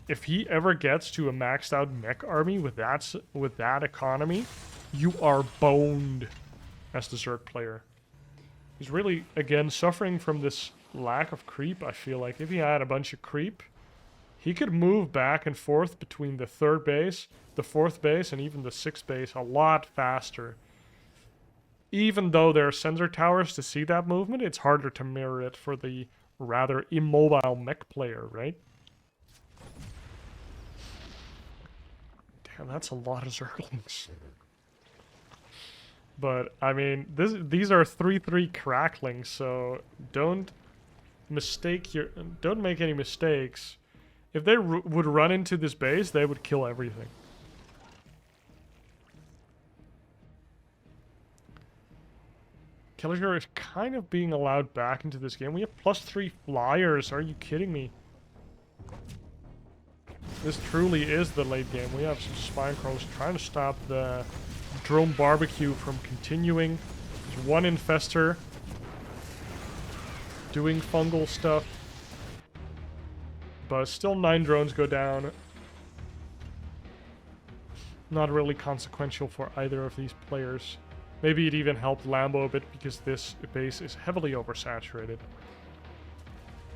Speaker 1: If he ever gets to a maxed out mech army with that economy, you are boned as the Zerg player. He's really, again, suffering from this lack of creep, I feel like. If he had a bunch of creep, he could move back and forth between the 3rd base, the 4th base, and even the 6th base a lot faster. Even though there are sensor towers to see that movement, it's harder to mirror it for the rather immobile mech player, right? Damn, that's a lot of Zerglings. But, I mean, these are 3-3 cracklings, so don't make any mistakes. If they would run into this base, they would kill everything. Kelazhur is kind of being allowed back into this game. We have +3 flyers. Are you kidding me? This truly is the late game. We have some Spine Crows trying to stop the drone barbecue from continuing. There's one infestor doing fungal stuff. But still 9 drones go down. Not really consequential for either of these players. Maybe it even helped Lambo a bit because this base is heavily oversaturated.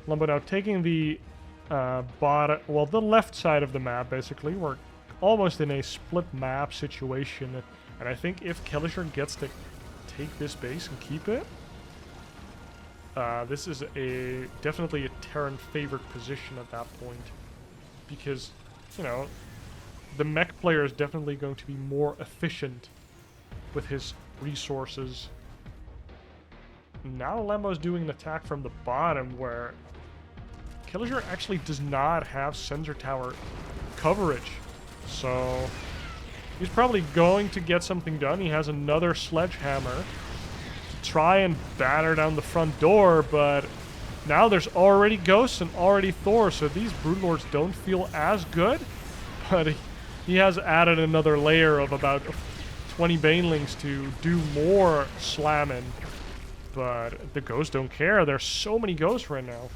Speaker 1: Lambo now taking the the left side of the map, basically. We're almost in a split map situation. And I think if Kelazhur gets to take this base and keep it, this is definitely a Terran favored position at that point. Because, you know, the mech player is definitely going to be more efficient with his resources. Now Lambo's doing an attack from the bottom where Kelazhur actually does not have sensor tower coverage. So he's probably going to get something done. He has another sledgehammer to try and batter down the front door, but now there's already ghosts and already Thor, so these Broodlords don't feel as good. But he has added another layer of about 20 Banelings to do more slamming. But the ghosts don't care. There's so many ghosts right now.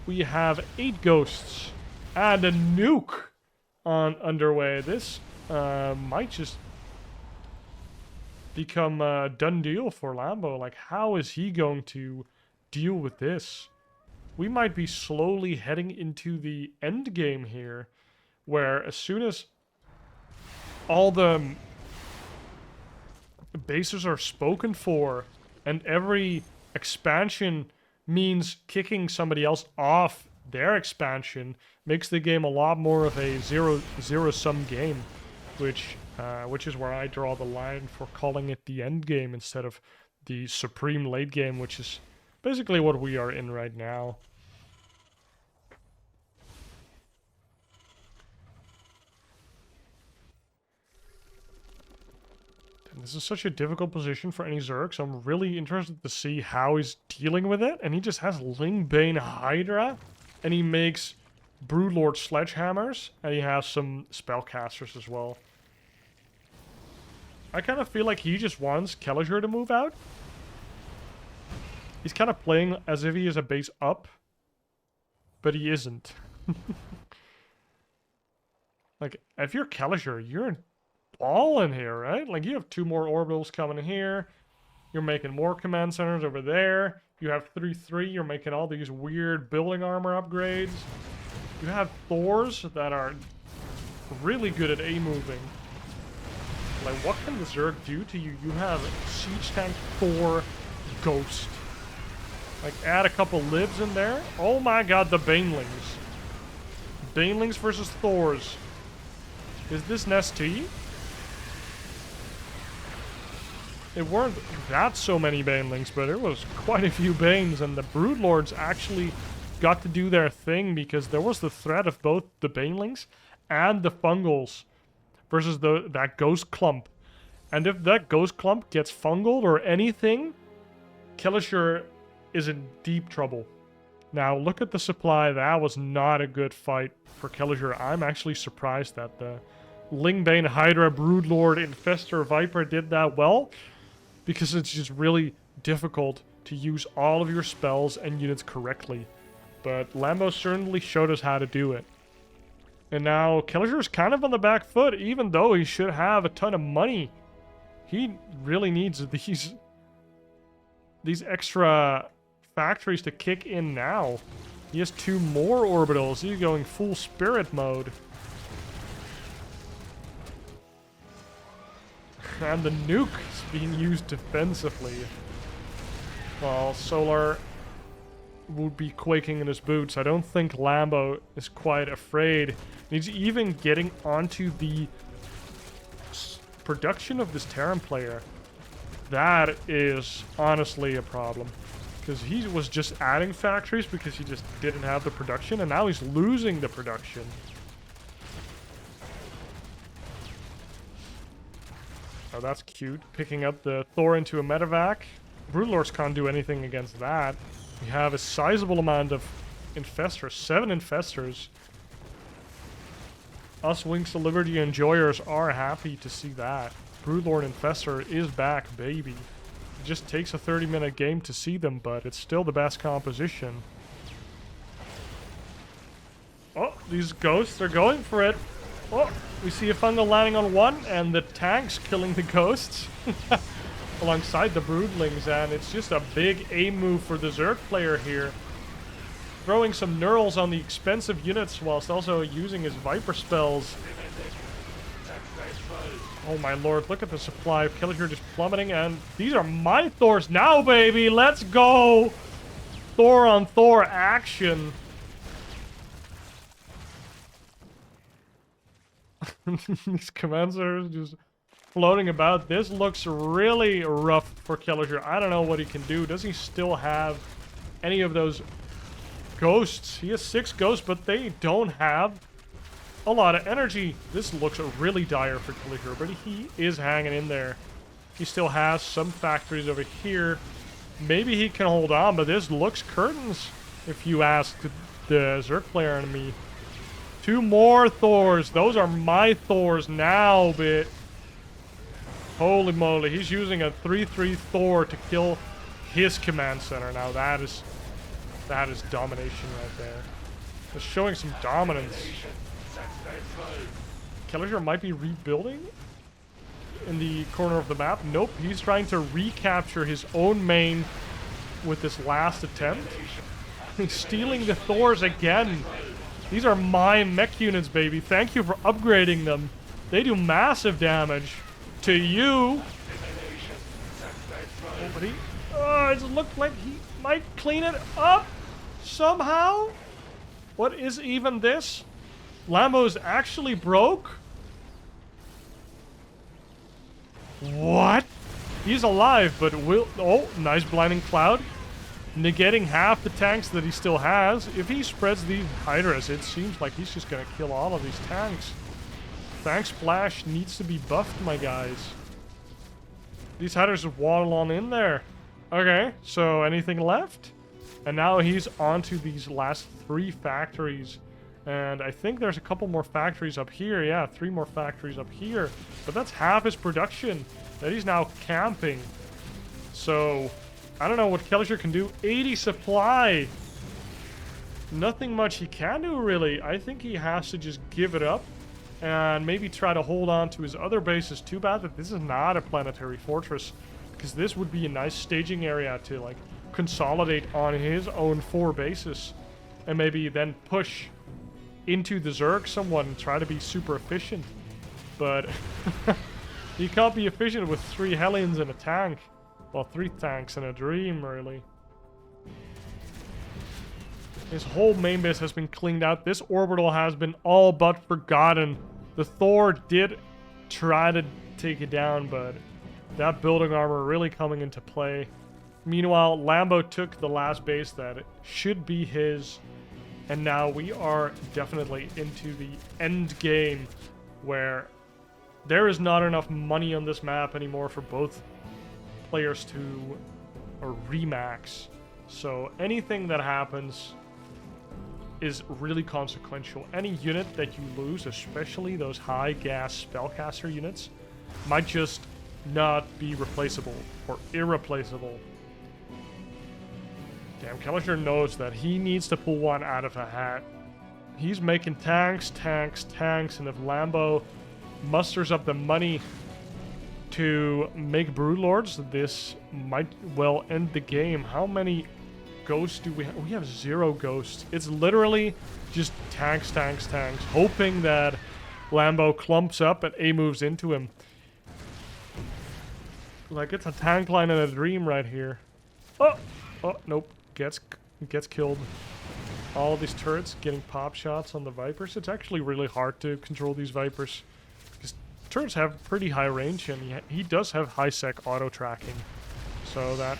Speaker 1: We have 8 ghosts and a nuke on underway. This might just become a done deal for Lambo. Like, how is he going to deal with this? We might be slowly heading into the end game here, where as soon as all the bases are spoken for and every expansion means kicking somebody else off their expansion, makes the game a lot more of a zero-sum game, which is where I draw the line for calling it the end game instead of the supreme late game, which is basically what we are in right now. And this is such a difficult position for any Zerg, so I'm really interested to see how he's dealing with it. And he just has Lingbane Hydra, and he makes Broodlord Sledgehammers, and he has some Spellcasters as well. I kind of feel like he just wants Kelazhur to move out. He's kind of playing as if he is a base up, but he isn't. Like, if you're Kelazhur, you're all in here, right? Like, you have 2 more orbitals coming in here. You're making more command centers over there. You have 3-3. You're making all these weird building armor upgrades. You have Thors that are really good at A-moving. Like, what can the Zerg do to you? You have Siege Tank Thor Ghost. Like, add a couple libs in there. Oh my god, the Banelings. Banelings versus Thors. Is this Nest T? It weren't that so many Banelings, but it was quite a few Banes, and the Broodlords actually got to do their thing because there was the threat of both the Banelings and the Fungals versus that Ghost Clump. And if that Ghost Clump gets fungled or anything, Kelazhur is in deep trouble. Now, look at the supply. That was not a good fight for Kelazhur. I'm actually surprised that the Lingbane Hydra Broodlord Infestor Viper did that well, because it's just really difficult to use all of your spells and units correctly. But Lambo certainly showed us how to do it. And now Kelazhur is kind of on the back foot, even though he should have a ton of money. He really needs these extra factories to kick in now. He has 2 more orbitals. He's going full spirit mode. And the nuke is being used defensively. Well, Solar would be quaking in his boots. I don't think Lambo is quite afraid. He's even getting onto the production of this Terran player. That is honestly a problem. Because he was just adding factories because he just didn't have the production, and now he's losing the production. Oh, that's cute. Picking up the Thor into a medevac. Broodlords can't do anything against that. We have a sizable amount of infestors. 7 infestors. Us Wings of Liberty enjoyers are happy to see that. Broodlord Infestor is back, baby. It just takes a 30-minute game to see them, but it's still the best composition. Oh, these ghosts are going for it. Oh, we see a fungal landing on one, and the tanks killing the ghosts alongside the broodlings, and it's just a big A move for the Zerg player here. Throwing some neurals on the expensive units whilst also using his Viper spells. Oh my lord, look at the supply of Kelazhur just plummeting, and these are my Thors now, baby! Let's go! Thor on Thor action. These commands are just floating about. This looks really rough for Kelazhur. I don't know what he can do. Does he still have any of those ghosts? He has 6 ghosts, but they don't have a lot of energy. This looks really dire for Kelazhur, but he is hanging in there. He still has some factories over here. Maybe he can hold on, but this looks curtains, if you ask the Zerg player and me. 2 more Thors. Those are my Thors now, but holy moly, he's using a 3/3 Thor to kill his command center. Now that is domination right there. Just showing some dominance. Kelazhur might be rebuilding in the corner of the map. Nope, he's trying to recapture his own main with this last attempt. He's stealing the Thors again. These are my mech units, baby. Thank you for upgrading them. They do massive damage to you. It looked like he might clean it up somehow. What is even this? Lambo's actually broke? What? He's alive, but will... Oh, nice blinding cloud. Negating half the tanks that he still has. If he spreads these Hydras, it seems like he's just gonna kill all of these tanks. Tank Splash needs to be buffed, my guys. These Hydras waddle on in there. Okay, so anything left? And now he's on to these last 3 factories. And I think there's a couple more factories up here. Yeah, 3 more factories up here. But that's half his production that he's now camping. So, I don't know what Kelazhur can do. 80 supply! Nothing much he can do, really. I think he has to just give it up. And maybe try to hold on to his other bases. Too bad that this is not a planetary fortress. Because this would be a nice staging area to, like, consolidate on his own 4 bases. And maybe then push into the Zerg somewhat and try to be super efficient. But you can't be efficient with 3 Hellions and a tank. Well, 3 tanks and a dream, really. His whole main base has been cleaned out. This orbital has been all but forgotten. The Thor did try to take it down, but that building armor really coming into play. Meanwhile, Lambo took the last base that should be his. And now we are definitely into the end game where there is not enough money on this map anymore for both players to remax. So anything that happens is really consequential. Any unit that you lose, especially those high gas spellcaster units, might just not be replaceable or irreplaceable. Damn, Kelazhur knows that he needs to pull one out of a hat. He's making tanks, tanks, tanks, and if Lambo musters up the money to make Broodlords, this might well end the game. How many ghosts do we have? We have 0 ghosts. It's literally just tanks, tanks, tanks, hoping that Lambo clumps up and A moves into him. Like, it's a tank line and a dream right here. Oh, nope. Gets killed. All of these turrets getting pop shots on the Vipers. It's actually really hard to control these Vipers. Because turrets have pretty high range, and he does have high sec auto tracking. So that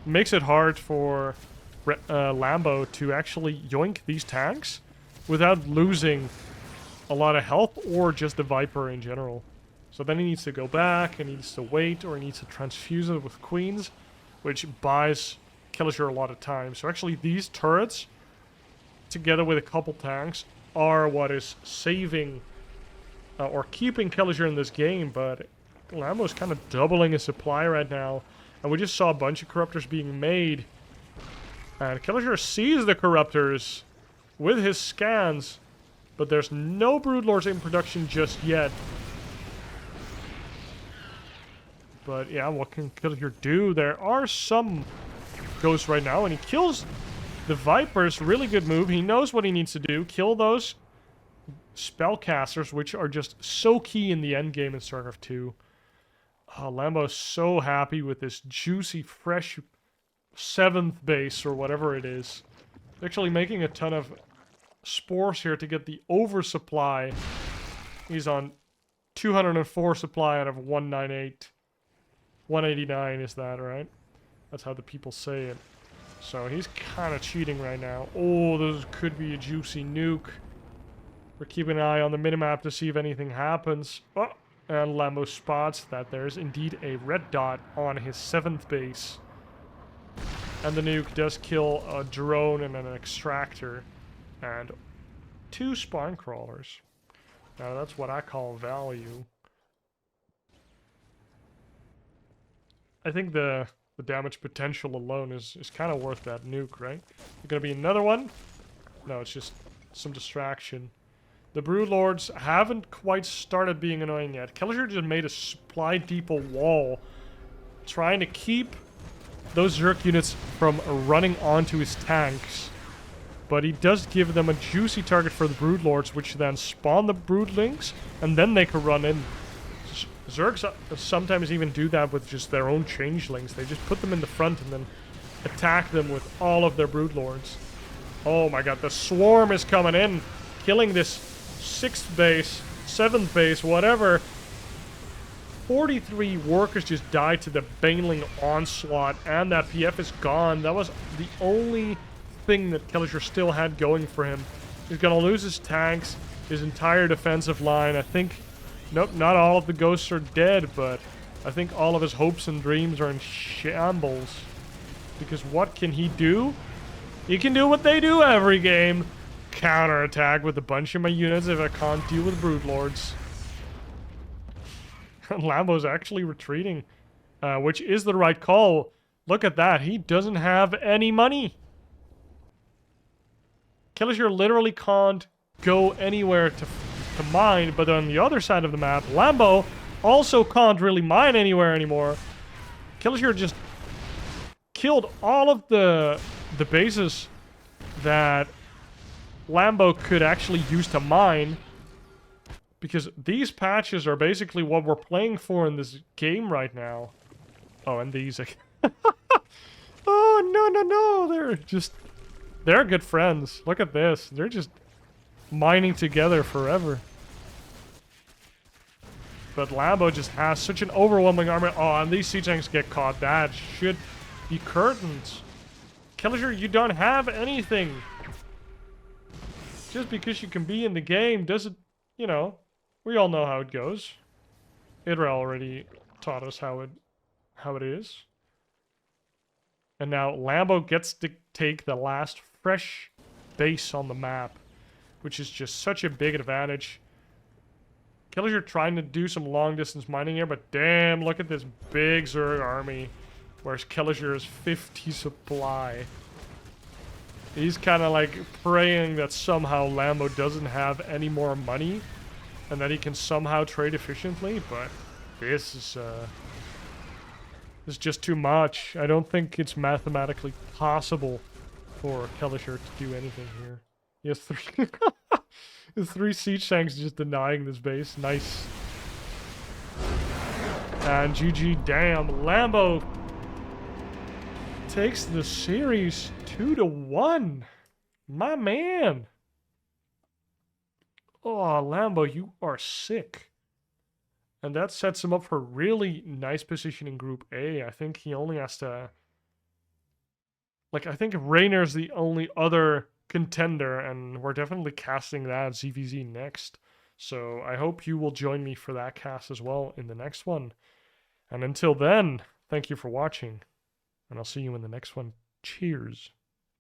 Speaker 1: makes it hard for Lambo to actually yoink these tanks without losing a lot of health or just the Viper in general. So then he needs to go back, and he needs to wait, or he needs to transfuse it with Queens, which buys Kelazhur a lot of time. So actually these turrets, together with a couple tanks, are what is saving or keeping Kelazhur in this game, but Lambo's kind of doubling his supply right now. And we just saw a bunch of Corruptors being made. And Kelazhur sees the Corruptors with his scans, but there's no Broodlords in production just yet. But yeah, what can Kelazhur do? There are some ghosts right now, and he kills the Vipers. Really good move. He knows what he needs to do. Kill those spellcasters, which are just so key in the end game in StarCraft 2. Oh, Lambo's so happy with this juicy, fresh 7th base or whatever it is. They're actually making a ton of spores here to get the oversupply. He's on 204 supply out of 198. 189 is that, right? That's how the people say it. So he's kind of cheating right now. Oh, this could be a juicy nuke. We're keeping an eye on the minimap to see if anything happens. Oh, and Lambo spots that there's indeed a red dot on his 7th base. And the nuke does kill a drone and an extractor. And 2 spine crawlers. Now that's what I call value. I think the damage potential alone is kind of worth that nuke, right? There's gonna be another one? No, it's just some distraction. The Broodlords haven't quite started being annoying yet. Kelazhur just made a supply depot wall trying to keep those Zerg units from running onto his tanks. But he does give them a juicy target for the Broodlords, which then spawn the Broodlings, and then they can run in. Zergs sometimes even do that with just their own changelings. They just put them in the front and then attack them with all of their Broodlords. Oh my god, the swarm is coming in, killing this 6th base, 7th base, whatever. 43 workers just died to the Baneling onslaught, and that PF is gone. That was the only thing that Kelazhur still had going for him. He's gonna lose his tanks, his entire defensive line. I think, nope, not all of the ghosts are dead, but I think all of his hopes and dreams are in shambles. Because what can he do? He can do what they do every game. Counterattack with a bunch of my units if I can't deal with Broodlords. Lambo's actually retreating, which is the right call. Look at that. He doesn't have any money. Kelazhur literally can't go anywhere to mine, but on the other side of the map, Lambo also can't really mine anywhere anymore. Kelazhur just killed all of the bases that Lambo could actually use to mine, because these patches are basically what we're playing for in this game right now. Oh, and these... oh, no, they're good friends. Look at this. They're just mining together forever. But Lambo just has such an overwhelming army. Oh, and these siege tanks get caught. That should be curtains. Kelazhur, you don't have anything. Just because you can be in the game doesn't, you know, we all know how it goes. Idra already taught us how it is. And now Lambo gets to take the last fresh base on the map, which is just such a big advantage. Kelazhur trying to do some long distance mining here, but damn, look at this big Zerg army. Whereas Kelazhur is 50 supply. He's kind of like praying that somehow Lambo doesn't have any more money and that he can somehow trade efficiently, but this is just too much. I don't think it's mathematically possible for Kelazhur to do anything here. He has 3 3 siege tanks just denying this base. Nice. And GG, damn, Lambo takes the series 2-1. My man. Oh, Lambo, you are sick. And that sets him up for a really nice position in Group A. I think he only has to... Like, I think Rainer's the only other contender, and we're definitely casting that ZVZ next. So I hope you will join me for that cast as well in the next one. And until then, thank you for watching, and I'll see you in the next one. Cheers.